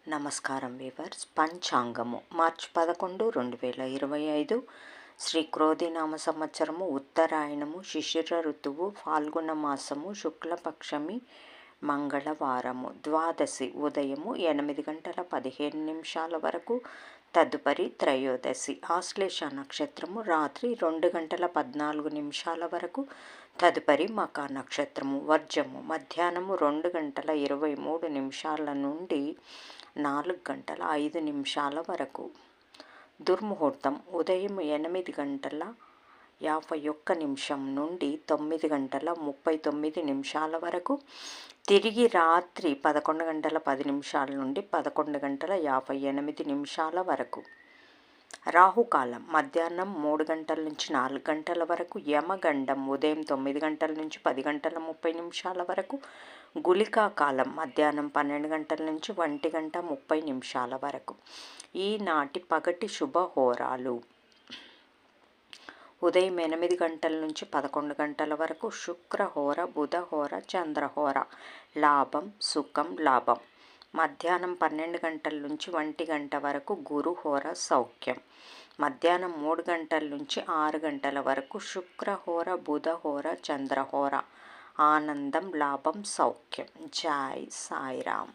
నమస్కారం వీవర్స్. పంచాంగము మార్చి 11, 2025 శ్రీ క్రోధినామ సంవత్సరము, ఉత్తరాయణము, శిశిర ఋతువు, ఫాల్గుణ మాసము, శుక్లపక్షమి, మంగళవారము, ద్వాదశి ఉదయము 8:15 వరకు, తదుపరి త్రయోదశి. ఆశ్లేష నక్షత్రము రాత్రి 2:14 వరకు, తదుపరి మకా నక్షత్రము. వర్జము మధ్యాహ్నము 2:23 నుండి 4:05 వరకు. దుర్ముహూర్తం ఉదయం 8:51 నుండి 9:39 వరకు, తిరిగి రాత్రి 11:10 నుండి 11:58 వరకు. రాహుకాలం మధ్యాహ్నం 3 గంటల నుంచి 4 గంటల వరకు, యమగండం ఉదయం 9 గంటల నుంచి 10:30 వరకు, గుళికా కాలం మధ్యాహ్నం 12 గంటల నుంచి 1:30 వరకు. ఈనాటి పగటి శుభహోరాలు: ఉదయం 8 గంటల నుంచి 11 గంటల వరకు శుక్రహోర, బుధహోర, చంద్రహోర. లాభం సుఖం లాభం. మధ్యాహ్నం 12 గంటల నుంచి 1 గంట వరకు గురుహోర, సౌఖ్యం. మధ్యాహ్నం 3 గంటల నుంచి 6 గంటల వరకు శుక్రహోర, బుధహోర, చంద్రహోర. ఆనందం లాభం సౌఖ్యం. జై సాయిరామ్.